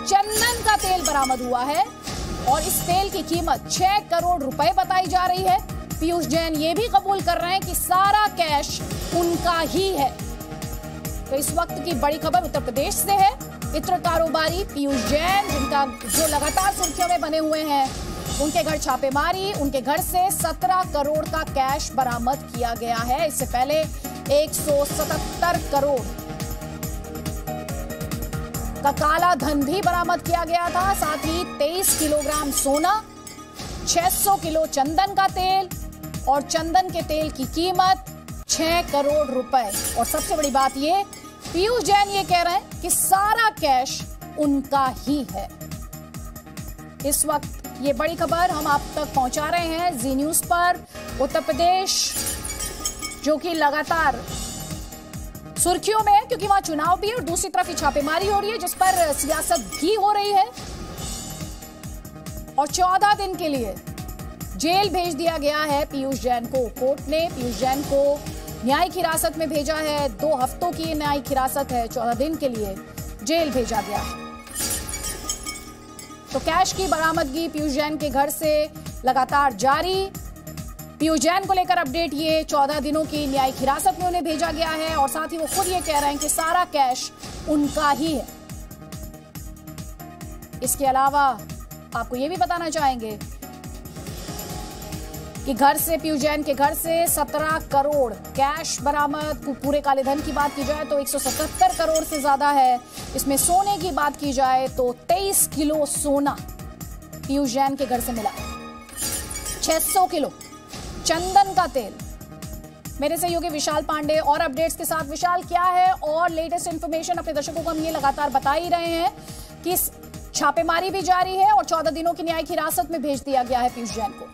चंदन का तेल बरामद हुआ है और इस तेल की कीमत 6 करोड़ रुपए बताई जा रही है। पीयूष जैन ये भी कबूल कर रहे हैं कि सारा कैश उनका ही है। तो इस वक्त की बड़ी खबर उत्तर प्रदेश से है। इत्र कारोबारी पीयूष जैन, जिनका जो लगातार सुर्खियों में बने हुए हैं, उनके घर छापेमारी, उनके घर से 17 करोड़ का कैश बरामद किया गया है। इससे पहले 177 करोड़ का काला धन भी बरामद किया गया था। साथ ही 23 किलोग्राम सोना, 600 किलो चंदन का तेल और चंदन के तेल की कीमत 6 करोड़ रुपए। और सबसे बड़ी बात ये, पीयूष जैन ये कह रहे हैं कि सारा कैश उनका ही है। इस वक्त ये बड़ी खबर हम आप तक पहुंचा रहे हैं जी न्यूज पर। उत्तर प्रदेश जो कि लगातार सुर्खियों में है क्योंकि वहां चुनाव भी है और दूसरी तरफ छापेमारी हो रही है जिस पर सियासत भी हो रही है। और 14 दिन के लिए जेल भेज दिया गया है पीयूष जैन को। कोर्ट ने पीयूष जैन को न्यायिक हिरासत में भेजा है। 2 हफ्तों की न्यायिक हिरासत है, 14 दिन के लिए जेल भेजा गया है। तो कैश की बरामदगी पीयूष जैन के घर से लगातार जारी। पीयूष जैन को लेकर अपडेट ये, 14 दिनों की न्यायिक हिरासत में उन्हें भेजा गया है और साथ ही वो खुद ये कह रहे हैं कि सारा कैश उनका ही है। इसके अलावा आपको ये भी बताना चाहेंगे कि घर से, पीयूष जैन के घर से 17 करोड़ कैश बरामद। पूरे काले धन की बात की जाए तो 177 करोड़ से ज्यादा है। इसमें सोने की बात की जाए तो 23 किलो सोना पीयूष जैन के घर से मिला, 600 किलो चंदन का तेल। मेरे सहयोगी विशाल पांडे और अपडेट्स के साथ। विशाल, क्या है और लेटेस्ट इंफॉर्मेशन? अपने दर्शकों को हम ये लगातार बता ही रहे हैं कि छापेमारी भी जारी है और 14 दिनों की न्यायिक हिरासत में भेज दिया गया है पीयूष जैन को।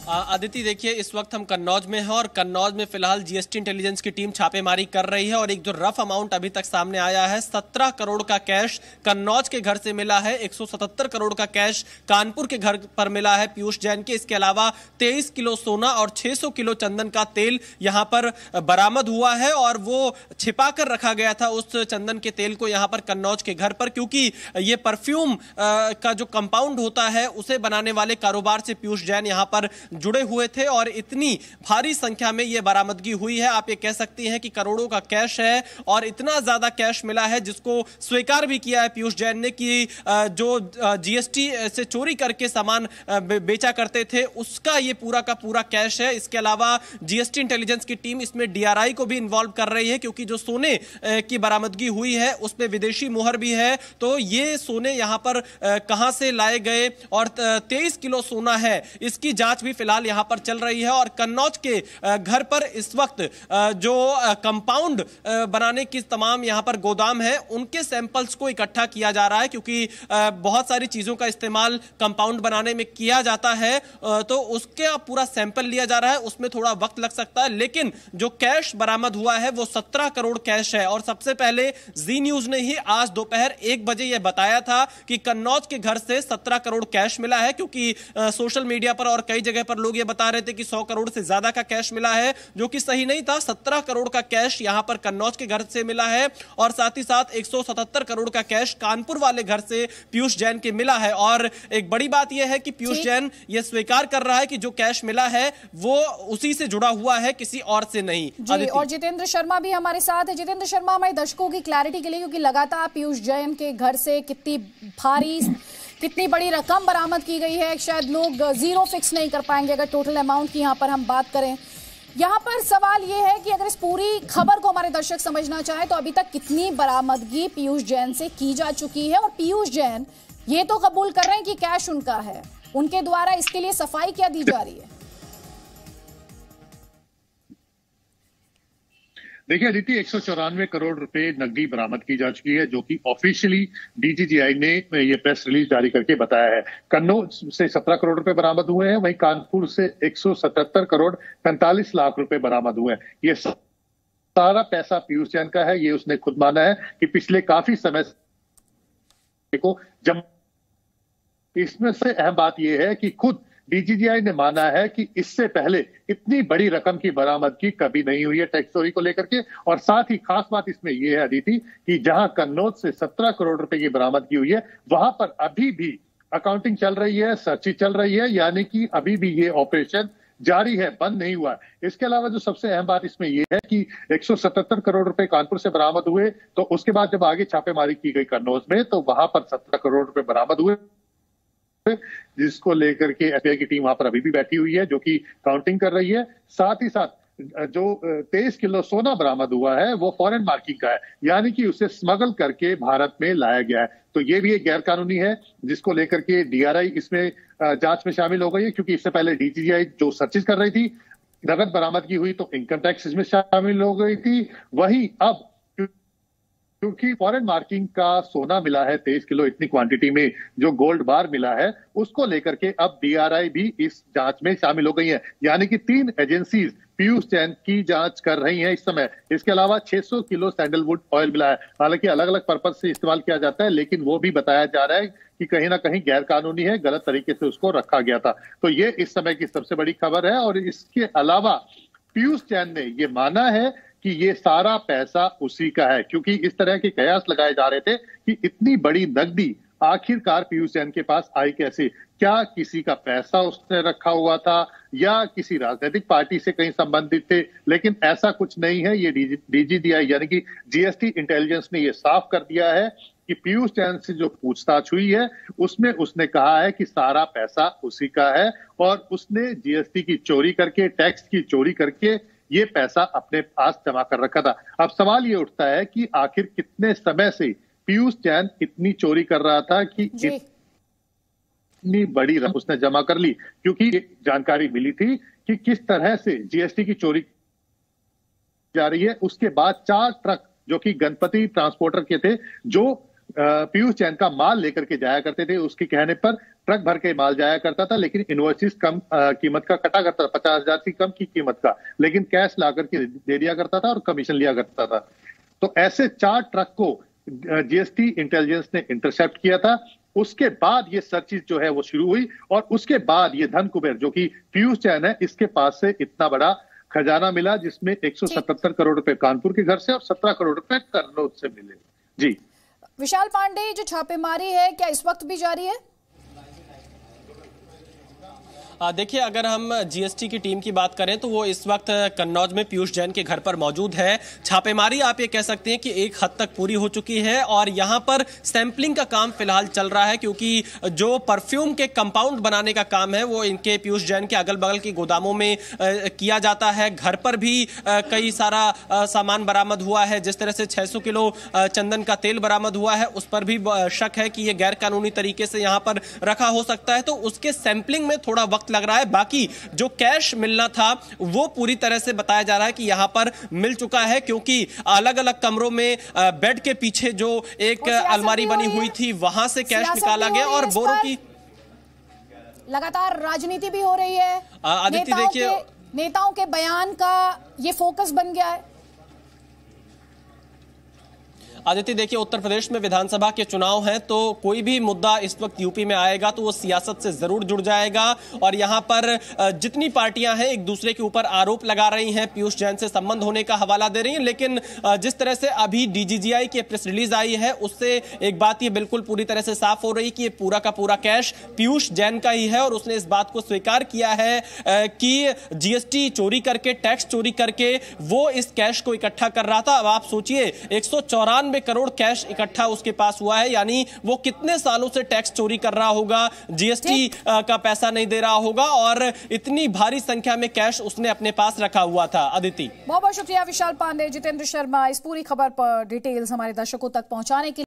आदिति, देखिए इस वक्त हम कन्नौज में हैं और कन्नौज में फिलहाल जीएसटी इंटेलिजेंस की टीम छापेमारी कर रही है और एक जो रफ अमाउंट अभी तक सामने आया है, 17 करोड़ का कैश कन्नौज के घर से मिला है। 177 करोड़ का कैश कानपुर के घर पर मिला है पीयूष जैन के। इसके अलावा 23 किलो सोना और 600 किलो चंदन का तेल यहां पर बरामद हुआ है और वो छिपा कर रखा गया था उस चंदन के तेल को यहां पर कन्नौज के घर पर, क्योंकि ये परफ्यूम का जो कंपाउंड होता है उसे बनाने वाले कारोबार से पीयूष जैन यहां पर जुड़े हुए थे और इतनी भारी संख्या में यह बरामदगी हुई है। आप ये कह सकती हैं कि करोड़ों का कैश है और इतना ज्यादा कैश मिला है जिसको स्वीकार भी किया है पीयूष जैन ने कि जो जीएसटी से चोरी करके सामान बेचा करते थे उसका ये पूरा का पूरा कैश है। इसके अलावा जीएसटी इंटेलिजेंस की टीम इसमें डीआरआई को भी इन्वॉल्व कर रही है क्योंकि जो सोने की बरामदगी हुई है उसमें विदेशी मोहर भी है। तो ये सोने यहां पर कहां से लाए गए और 23 किलो सोना है, इसकी जांच भी फिलहाल यहां पर चल रही है। और कन्नौज के घर पर इस वक्त जो कंपाउंड बनाने की तमाम यहां पर गोदाम है उनके सैंपल्स को इकट्ठा किया जा रहा है क्योंकि बहुत सारी चीजों का इस्तेमाल कंपाउंड बनाने में किया जाता है। तो उसके पूरा सैंपल लिया जा रहा है, उसमें थोड़ा वक्त लग सकता है, लेकिन जो कैश बरामद हुआ है वो 17 करोड़ कैश है। और सबसे पहले जी न्यूज ने ही आज दोपहर 1 बजे यह बताया था कि कन्नौज के घर से 17 करोड़ कैश मिला है, क्योंकि सोशल मीडिया पर और कई जगह पर लोग ये बता रहे थे कि 100 करोड़ से ज्यादा का कैश मिला है, जो कि सही नहीं था। 17 करोड़ का कैश यहां पर कन्नौज के घर से मिला है और साथ ही साथ 177 करोड़ का कैश कानपुर वाले घर से पीयूष जैन के मिला है। और एक बड़ी बात यह है कि पीयूष जैन यह स्वीकार कर रहा है कि जो कैश मिला है वो उसी से जुड़ा हुआ है, किसी और से नहीं। जी, और जितेंद्र शर्मा भी हमारे साथ है। जितेंद्र शर्मा, हमारे दर्शकों की क्लैरिटी के लिए, क्योंकि लगातार पीयूष जैन के घर से कितनी बड़ी रकम बरामद की गई है, शायद लोग जीरो फिक्स नहीं कर पाएंगे अगर टोटल अमाउंट की यहां पर हम बात करें। यहां पर सवाल यह है कि अगर इस पूरी खबर को हमारे दर्शक समझना चाहे तो अभी तक कितनी बरामदगी पीयूष जैन से की जा चुकी है, और पीयूष जैन ये तो कबूल कर रहे हैं कि कैश उनका है, उनके द्वारा इसके लिए सफाई क्या दी जा रही है? देखिए अदिति, 194 करोड़ रुपए नकदी बरामद की जा चुकी है, जो कि ऑफिशियली डीजीजीआई ने ये प्रेस रिलीज जारी करके बताया है। कन्नौज से 17 करोड़ रुपए बरामद हुए हैं, वहीं कानपुर से 177 करोड़ 45 लाख रुपए बरामद हुए हैं। ये सारा पैसा पीयूष जैन का है। ये उसने खुद माना है कि पिछले काफी समय को जब इसमें से अहम बात यह है कि खुद डीजीजीआई ने माना है कि इससे पहले इतनी बड़ी रकम की बरामदगी कभी नहीं हुई है टैक्स चोरी को लेकर के। और साथ ही खास बात इसमें यह है अदिति कि जहां कन्नौज से 17 करोड़ रुपए की बरामदगी हुई है, वहां पर अभी भी अकाउंटिंग चल रही है, सर्चिंग चल रही है, यानी कि अभी भी ये ऑपरेशन जारी है, बंद नहीं हुआ। इसके अलावा जो सबसे अहम बात इसमें यह है कि 177 करोड़ रुपए कानपुर से बरामद हुए, तो उसके बाद जब आगे छापेमारी की गई कन्नौज में, तो वहां पर 17 करोड़ रुपए बरामद हुए, जिसको लेकर के एफबीआई की टीम वहां पर अभी भी बैठी हुई है, जो कि काउंटिंग कर रही है। साथ ही साथ जो 23 किलो सोना बरामद हुआ है वो फॉरेन मार्किंग का है, यानी कि उसे स्मगल करके भारत में लाया गया है। तो ये भी एक गैर कानूनी है, जिसको लेकर के डीआरआई इसमें जांच में शामिल हो गई है, क्योंकि इससे पहले डीजीजीआई जो सर्चिज कर रही थी, नगद बरामदगी हुई तो इनकम टैक्स इसमें शामिल हो गई थी। वही अब क्योंकि फॉरेन मार्किंग का सोना मिला है 23 किलो इतनी क्वांटिटी में, जो गोल्ड बार मिला है, उसको लेकर के अब डीआरआई भी इस जांच में शामिल हो गई है। यानी कि 3 एजेंसीज पीयूष जैन की जांच कर रही हैं इस समय। इसके अलावा 600 किलो सैंडलवुड ऑयल मिला है, हालांकि अलग अलग पर्पज से इस्तेमाल किया जाता है, लेकिन वो भी बताया जा रहा है कि कहीं ना कहीं गैर कानूनी है, गलत तरीके से उसको रखा गया था। तो ये इस समय की सबसे बड़ी खबर है। और इसके अलावा पीयूष जैन ने ये माना है कि ये सारा पैसा उसी का है, क्योंकि इस तरह के कयास लगाए जा रहे थे कि इतनी बड़ी नकदी आखिरकार पीयूष जैन के पास आई कैसे। क्या किसी का पैसा उसने रखा हुआ था या किसी राजनीतिक पार्टी से कहीं संबंधित थे, लेकिन ऐसा कुछ नहीं है। ये डीजीजीआई यानी कि जीएसटी इंटेलिजेंस ने ये साफ कर दिया है कि पीयूष जैन से जो पूछताछ हुई है उसमें उसने कहा है कि सारा पैसा उसी का है, और उसने जीएसटी की चोरी करके, टैक्स की चोरी करके ये पैसा अपने पास जमा कर रखा था। अब सवाल ये उठता है कि आखिर कितने समय से पीयूष जैन इतनी चोरी कर रहा था कि इतनी बड़ी रकम उसने जमा कर ली, क्योंकि जानकारी मिली थी कि किस तरह से जीएसटी की चोरी जा रही है। उसके बाद 4 ट्रक जो कि गणपति ट्रांसपोर्टर के थे, जो पीयूष जैन का माल लेकर के जाया करते थे, उसके कहने पर ट्रक भर के माल जाया करता था, लेकिन इनवॉइसेस कम कीमत का कटा करता था, 50,000 से कम की कीमत का, लेकिन कैश ला करके दे दिया करता था और कमीशन लिया करता था। तो ऐसे 4 ट्रक को जीएसटी इंटेलिजेंस ने इंटरसेप्ट किया था। उसके बाद ये सर्चिज जो है वो शुरू हुई, और उसके बाद ये धन कुबेर जो कि पीयूष जैन है, इसके पास से इतना बड़ा खजाना मिला, जिसमें 177 करोड़ रुपए कानपुर के घर से और 17 करोड़ रुपए कन्नौज से मिले। जी विशाल पांडे, जो छापेमारी है क्या इस वक्त भी जारी है? देखिए, अगर हम जीएसटी की टीम की बात करें तो वो इस वक्त कन्नौज में पीयूष जैन के घर पर मौजूद है। छापेमारी आप ये कह सकते हैं कि एक हद तक पूरी हो चुकी है, और यहाँ पर सैंपलिंग का काम फिलहाल चल रहा है, क्योंकि जो परफ्यूम के कंपाउंड बनाने का काम है वो इनके पीयूष जैन के अगल बगल के गोदामों में किया जाता है। घर पर भी कई सारा सामान बरामद हुआ है, जिस तरह से 600 किलो चंदन का तेल बरामद हुआ है, उस पर भी शक है कि ये गैर कानूनी तरीके से यहाँ पर रखा हो सकता है। तो उसके सैंपलिंग में थोड़ा वक्त लग रहा है। बाकी जो कैश मिलना था वो पूरी तरह से बताया जा रहा है कि यहां पर मिल चुका है, क्योंकि अलग अलग कमरों में बेड के पीछे जो एक अलमारी बनी हुई थी वहां से कैश निकाला गया, और बोरों की लगातार राजनीति भी हो रही है। आदित्य देखिए, नेताओं के बयान का ये फोकस बन गया है। आदित्य देखिए, उत्तर प्रदेश में विधानसभा के चुनाव हैं, तो कोई भी मुद्दा इस वक्त यूपी में आएगा तो वो सियासत से जरूर जुड़ जाएगा, और यहाँ पर जितनी पार्टियां हैं एक दूसरे के ऊपर आरोप लगा रही हैं, पीयूष जैन से संबंध होने का हवाला दे रही हैं। लेकिन जिस तरह से अभी डीजीजीआई की प्रेस रिलीज आई है, उससे एक बात ये बिल्कुल पूरी तरह से साफ हो रही कि ये पूरा का पूरा कैश पीयूष जैन का ही है, और उसने इस बात को स्वीकार किया है कि जीएसटी चोरी करके, टैक्स चोरी करके वो इस कैश को इकट्ठा कर रहा था। अब आप सोचिए, 194 करोड़ कैश इकट्ठा उसके पास हुआ है, यानी वो कितने सालों से टैक्स चोरी कर रहा होगा, जीएसटी का पैसा नहीं दे रहा होगा, और इतनी भारी संख्या में कैश उसने अपने पास रखा हुआ था। अदिति, बहुत बहुत शुक्रिया विशाल पांडे, जितेंद्र शर्मा, इस पूरी खबर पर डिटेल्स हमारे दर्शकों तक पहुंचाने के लिए।